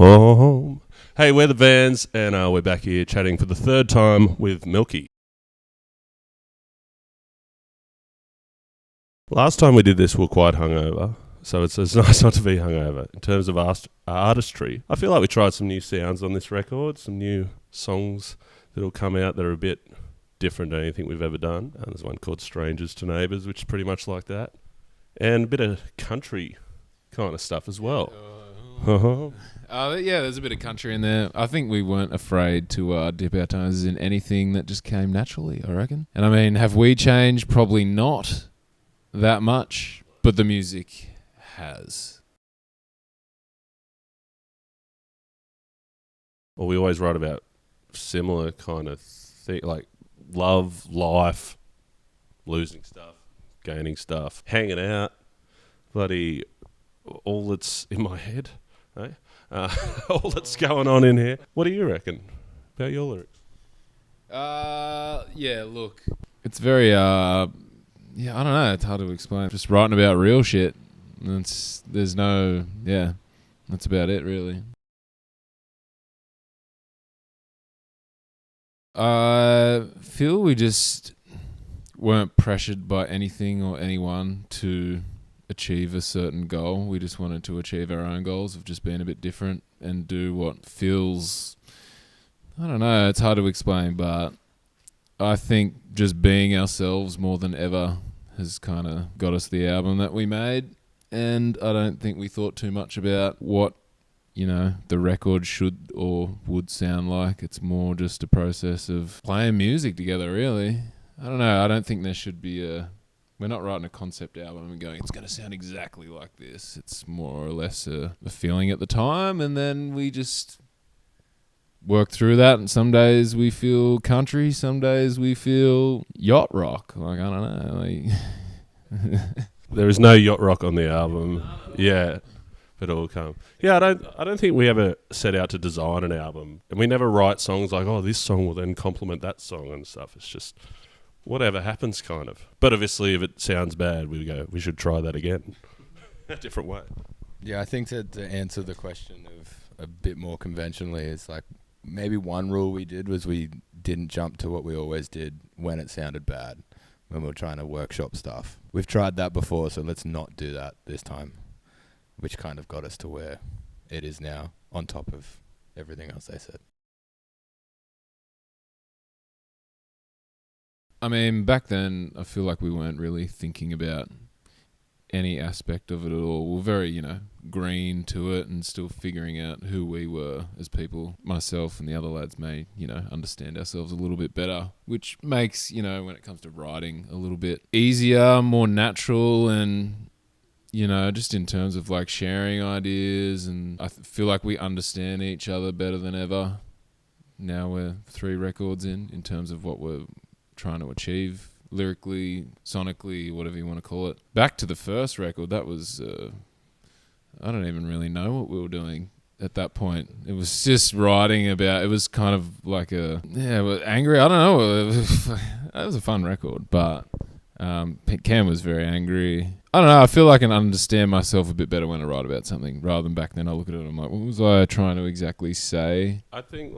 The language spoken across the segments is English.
home. Hey, we're the Vans, and we're back here chatting for the third time with Milky. Last time we did this, we were quite hungover, so it's nice not to be hungover. In terms of artistry, I feel like we tried some new sounds on this record, some new songs that'll come out that are a bit different to anything we've ever done. And there's one called Strangers to Neighbours, which is pretty much like that. And a bit of country kind of stuff as well. Yeah, there's a bit of country in there. I think we weren't afraid to dip our toes in anything that just came naturally, I reckon. And I mean, have we changed? Probably not that much, but the music has. Well, we always write about similar kind of thing, like love, life, losing stuff, gaining stuff, hanging out, bloody all that's in my head, eh? All that's going on in here. What do you reckon about your lyrics? Yeah, look, it's very, I don't know, it's hard to explain. Just writing about real shit. That's about it, really. I feel we just weren't pressured by anything or anyone to achieve a certain goal. We just wanted to achieve our own goals of just being a bit different and do what feels, I don't know, it's hard to explain, but I think just being ourselves more than ever has kind of got us the album that we made. And I don't think we thought too much about what, the record should or would sound like. It's more just a process of playing music together, really. I don't know. I don't think there should be we're not writing a concept album and going, it's going to sound exactly like this. It's more or less a feeling at the time, and then we just work through that. And some days we feel country, some days we feel yacht rock. Like, I don't know. There is no yacht rock on the album. Yeah. But it will come. Yeah, I don't think we ever set out to design an album. And we never write songs like, oh, this song will then complement that song and stuff. It's just whatever happens, kind of. But obviously, if it sounds bad, we go, we should try that again. A different way. Yeah, I think to answer the question of a bit more conventionally, it's like maybe one rule we did was we didn't jump to what we always did when it sounded bad, when we were trying to workshop stuff. We've tried that before, so let's not do that this time, which kind of got us to where it is now, on top of everything else they said. I mean, back then, I feel like we weren't really thinking about any aspect of it at all. We were very, green to it and still figuring out who we were as people. Myself and the other lads may, understand ourselves a little bit better, which makes, when it comes to writing, a little bit easier, more natural, and just in terms of like sharing ideas, and I feel like we understand each other better than ever. Now we're 3 records in terms of what we're trying to achieve lyrically, sonically, whatever you want to call it. Back to the first record, that was, I don't even really know what we were doing at that point. It was just writing about, it was kind of like angry. I don't know. It was a fun record, but Cam was very angry. I don't know, I feel like I can understand myself a bit better when I write about something, rather than back then I look at it and I'm like, what was I trying to exactly say? I think,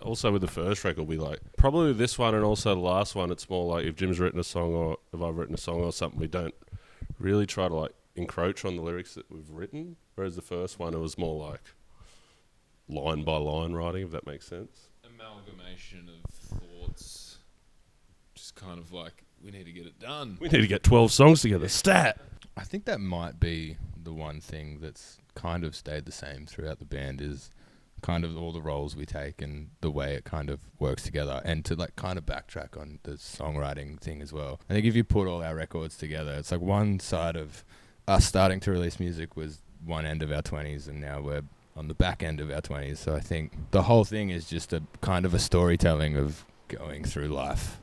also with the first record, we probably with this one and also the last one, it's more like if Jim's written a song or if I've written a song or something, we don't really try to, encroach on the lyrics that we've written, whereas the first one, it was more like line by line writing, if that makes sense. Amalgamation of thoughts, just kind of like, we need to get it done. We need to get 12 songs together. Stat! I think that might be the one thing that's kind of stayed the same throughout the band, is kind of all the roles we take and the way it kind of works together, and to kind of backtrack on the songwriting thing as well. I think if you put all our records together, it's like one side of us starting to release music was one end of our 20s, and now we're on the back end of our 20s. So I think the whole thing is just a kind of a storytelling of going through life.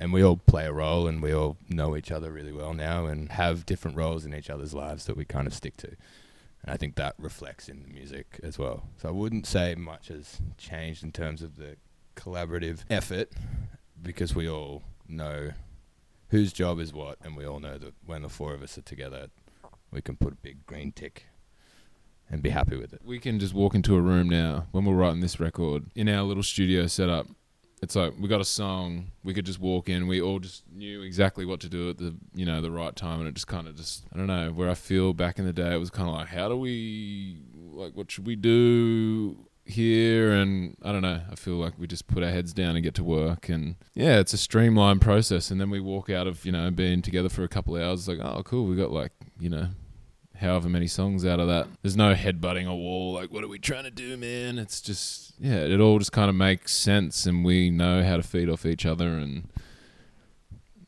And we all play a role, and we all know each other really well now and have different roles in each other's lives that we kind of stick to. And I think that reflects in the music as well. So I wouldn't say much has changed in terms of the collaborative effort, because we all know whose job is what, and we all know that when the 4 of us are together, we can put a big green tick and be happy with it. We can just walk into a room now when we're writing this record in our little studio setup. It's like we got a song, we could just walk in, we all just knew exactly what to do at the the right time, and it just kind of I don't know, where I feel back in the day it was kind of like, how do we, like, what should we do here? And I don't know, I feel like we just put our heads down and get to work, and yeah, it's a streamlined process. And then we walk out of being together for a couple of hours, it's like, oh cool, we got like however many songs out of that. There's no headbutting a wall, like, what are we trying to do, man? It's just, it all just kind of makes sense, and we know how to feed off each other. And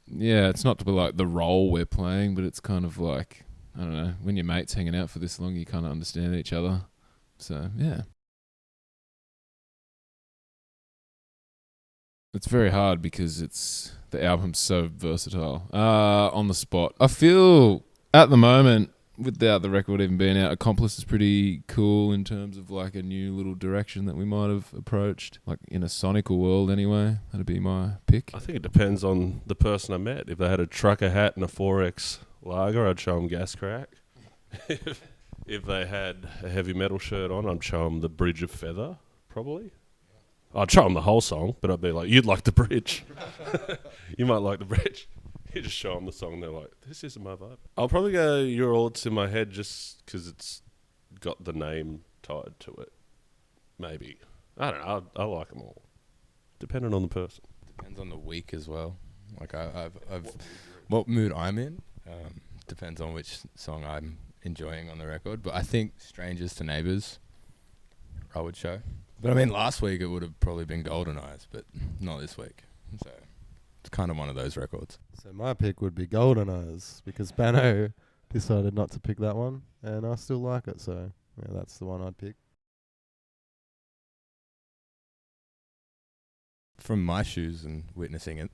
yeah, it's not to be like the role we're playing, but it's kind of like, I don't know, when your mate's hanging out for this long, you kind of understand each other. So yeah. It's very hard because the album's so versatile. On the spot, I feel at the moment, without the record even being out, Accomplice is pretty cool in terms of like a new little direction that we might have approached, like in a sonical world anyway. That'd be my pick. I think it depends on the person I met. If they had a trucker hat and a 4X lager, I'd show them Gas Crack. If they had a heavy metal shirt on, I'd show them The Bridge of Feather, probably. I'd show them the whole song, but I'd be like, you'd like the bridge. You might like the bridge. You just show them the song, and they're like, this isn't my vibe. I'll probably go You're All That's in My Head just because it's got the name tied to it. Maybe. I don't know. I like them all. Depending on the person. Depends on the week as well. Like I've what mood I'm in depends on which song I'm enjoying on the record. But I think Strangers to Neighbours I would show. But I mean, last week it would have probably been Golden Eyes, but not this week. So it's kind of one of those records. So my pick would be Golden Eyes because Bano decided not to pick that one, and I still like it. So yeah, that's the one I'd pick. From my shoes and witnessing it,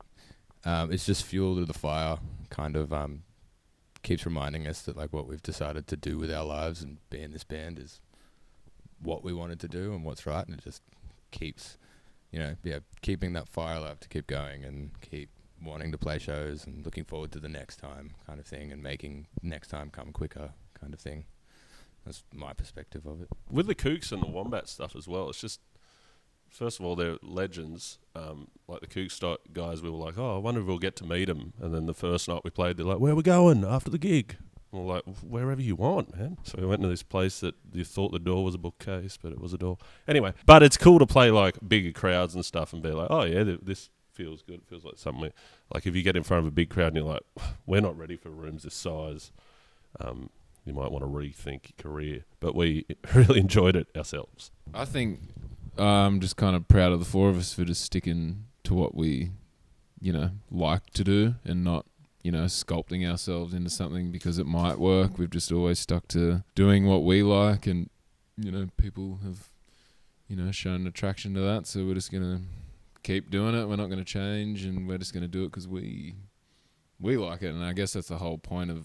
it's just fuel to the fire. Kind of keeps reminding us that like what we've decided to do with our lives and be in this band is what we wanted to do and what's right, and it just keeps, keeping that fire alive to keep going and keep wanting to play shows and looking forward to the next time kind of thing and making next time come quicker kind of thing. That's my perspective of it. With the Kooks and the Wombat stuff as well, it's just, first of all, they're legends. Like the Kooks guys, we were like, oh, I wonder if we'll get to meet them. And then the first night we played, they're like, where are we going after the gig? And we're like, wherever you want, man. So we went to this place that you thought the door was a bookcase, but it was a door. Anyway, but it's cool to play like bigger crowds and stuff and be like, oh yeah, this feels good. It feels like something. Like if you get in front of a big crowd and you're like, we're not ready for rooms this size, you might want to rethink your career. But we really enjoyed it ourselves. I think I'm just kind of proud of the four of us for just sticking to what we, like to do and not, sculpting ourselves into something because it might work. We've just always stuck to doing what we like, and, people have, shown attraction to that. So we're just going to keep doing it. We're not going to change, and we're just going to do it because we like it. And I guess that's the whole point of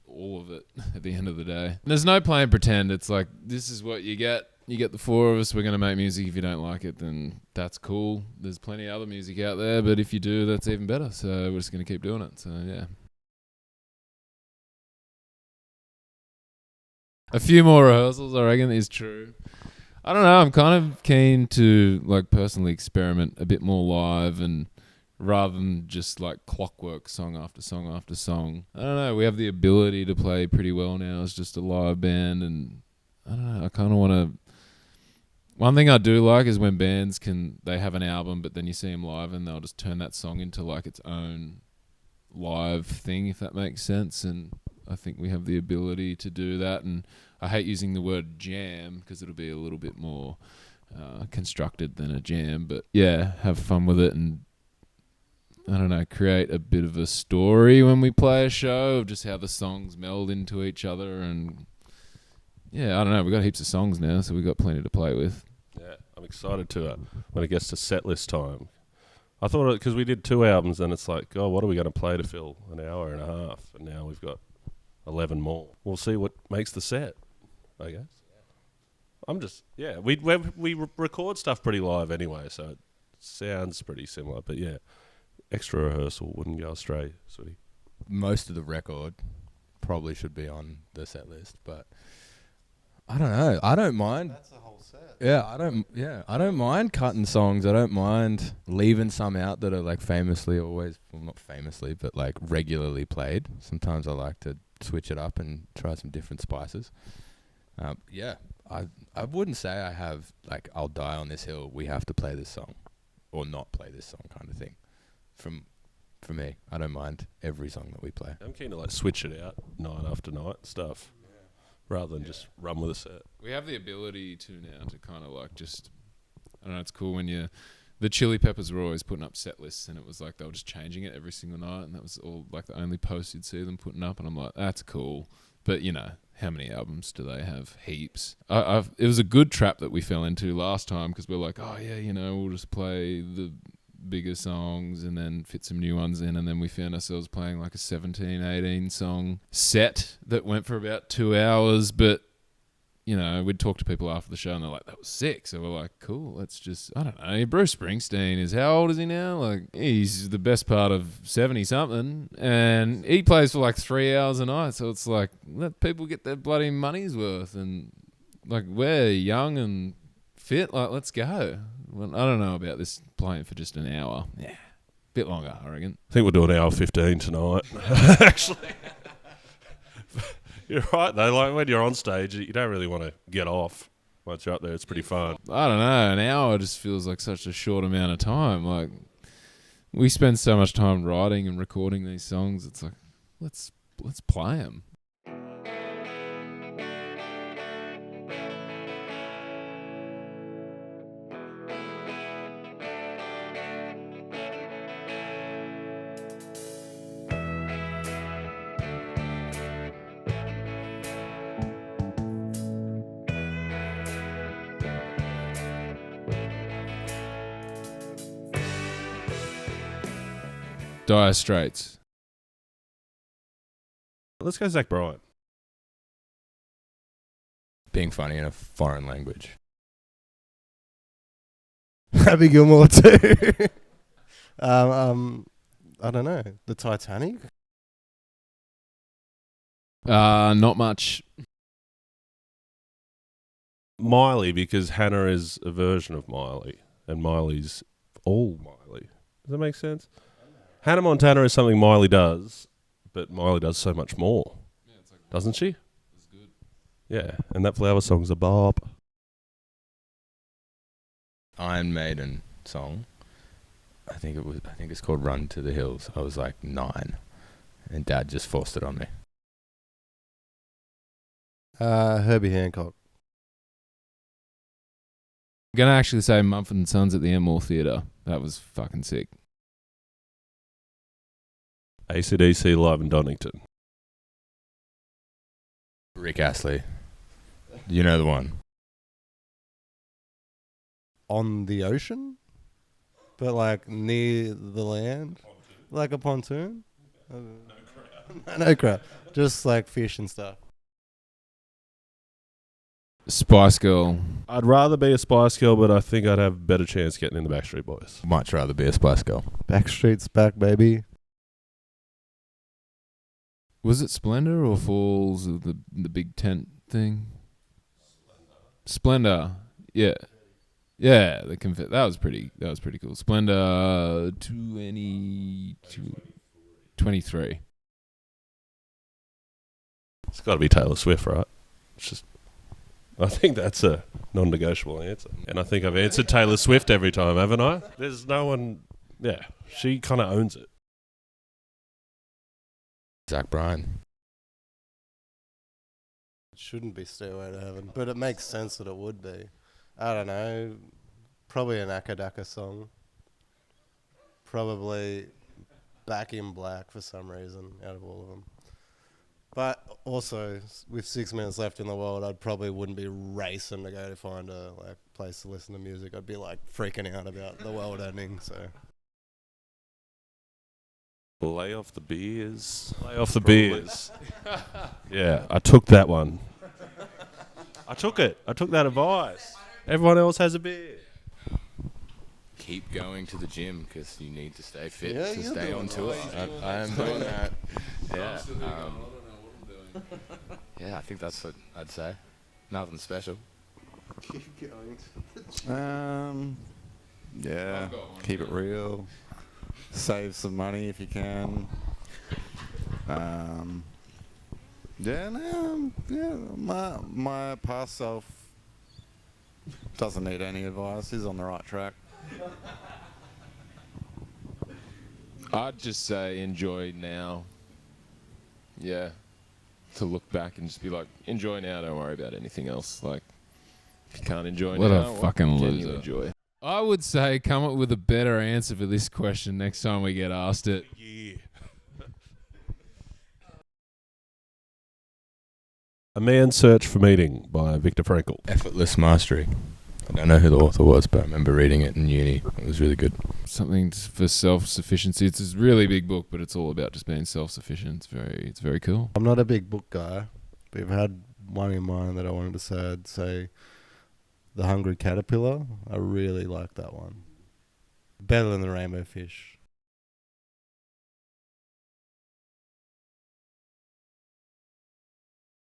all of it at the end of the day. And there's no playing pretend. It's like, this is what you get. You get the four of us, we're going to make music. If you don't like it, then that's cool. There's plenty of other music out there, but if you do, that's even better. So we're just going to keep doing it. So, yeah. A few more rehearsals, I reckon, is true. I don't know. I'm kind of keen to, like, personally experiment a bit more live, and rather than just, like, clockwork song after song after song. I don't know. We have the ability to play pretty well now as just a live band, and I don't know. I kind of want to... One thing I do like is when bands they have an album, but then you see them live and they'll just turn that song into like its own live thing, if that makes sense. And I think we have the ability to do that. And I hate using the word jam because it'll be a little bit more constructed than a jam. But yeah, have fun with it and, I don't know, create a bit of a story when we play a show of just how the songs meld into each other. And yeah, I don't know. We've got heaps of songs now, so we've got plenty to play with. Yeah, I'm excited to when it gets to set list time. I thought, because we did 2 albums, and it's like, oh, what are we going to play to fill an hour and a half? And now we've got 11 more. We'll see what makes the set, I guess. I'm just, yeah, we record stuff pretty live anyway, so it sounds pretty similar. But yeah, extra rehearsal wouldn't go astray, sweetie. Most of the record probably should be on the set list, but I don't know. I don't mind. That's a whole set. Yeah, I don't mind cutting songs. I don't mind leaving some out that are like famously always, well, not famously, but like regularly played. Sometimes I like to switch it up and try some different spices. Yeah, I wouldn't say I have like I'll die on this hill, we have to play this song or not play this song kind of thing. For me, I don't mind every song that we play. I'm keen to like switch it out night after night stuff, rather than just run with a set. We have the ability to now to kind of like just, I don't know, it's cool when the Chili Peppers were always putting up set lists, and it was like they were just changing it every single night, and that was all like the only post you'd see them putting up, and I'm like, that's cool. But, you know, how many albums do they have? Heaps. It was a good trap that we fell into last time, because we're like, oh yeah, you know, we'll just play the bigger songs and then fit some new ones in, and then we found ourselves playing like a 17, 18 song set that went for about 2 hours, but you know, we'd talk to people after the show and they're like, that was sick. So we're like, cool, let's just, I don't know, Bruce Springsteen is, how old is he now? Like, he's the best part of 70 something, and he plays for like 3 hours a night, so it's like, let people get their bloody money's worth, and like, we're young and fit, like, let's go. Well, I don't know about this playing for just an hour. Yeah, bit longer, I reckon. I think we'll do an hour 15 tonight. Actually, you're right though. Like when you're on stage, you don't really want to get off. Once you're up there, it's pretty fun. I don't know. An hour just feels like such a short amount of time. Like, we spend so much time writing and recording these songs. It's like, let's play them. Dire Straits. Let's go Zach Bryan. Being funny in a foreign language. Happy Gilmore too. I don't know. The Titanic? Not much. Miley, because Hannah is a version of Miley, and Miley's all Miley. Does that make sense? Hannah Montana is something Miley does, but Miley does so much more. Yeah, it's like, doesn't she? it's good. Yeah, and that Flower song's a bop. Iron Maiden song. I think it's called Run to the Hills. I was like 9, and Dad just forced it on me. Herbie Hancock. I'm gonna actually say Mumford & Sons at the Enmore Theatre. That was fucking sick. AC/DC live in Donington. Rick Astley. You know the one. On the ocean? But like near the land? Like a pontoon? No crap. Just like fish and stuff. Spice Girl. I'd rather be a Spice Girl, but I think I'd have a better chance getting in the Backstreet Boys. Much rather be a Spice Girl. Backstreet's back, baby. Was it Splendor or Falls, of the big tent thing? Splendor. Yeah. Yeah, that was pretty cool. Splendor 23. It's got to be Taylor Swift, right? It's just, I think that's a non-negotiable answer. And I think I've answered Taylor Swift every time, haven't I? There's no one, yeah, she kind of owns it. Zach Bryan. It shouldn't be Stairway to Heaven, but it makes sense that it would be. I don't know. Probably an Akadaka song. Probably Back in Black for some reason, out of all of them. But also, with 6 minutes left in the world, I probably wouldn't be racing to go to find a place to listen to music. I'd be freaking out about the world ending. So Lay off the beers. Lay off the beers. Yeah, I took that one. I took it. I took that advice. Everyone else has a beer. Keep going to the gym because you need to stay fit Yeah, to you're stay doing on that. tour. I am doing that. Yeah. I don't know what I'm doing. Yeah, I think that's what I'd say. Nothing special. Keep going. Yeah, I've got one, keep it yeah. real. Save some money if you can. My past self doesn't need any advice. He's on the right track. I'd just say enjoy now. Yeah. To look back and just be like, enjoy now, don't worry about anything else. Like, if you can't enjoy What now, a fucking what can you loser. enjoy? I would say come up with a better answer for this question next time we get asked it. Yeah. A Man's Search for Meaning by Viktor Frankl. Effortless Mastery. I don't know who the author was, but I remember reading it in uni. It was really good. Something for self-sufficiency. It's a really big book, but it's all about just being self-sufficient. It's very cool. I'm not a big book guy, but if I had one in mind that I wanted to say, I'd say The Hungry Caterpillar. I really like that one. Better than The Rainbow Fish.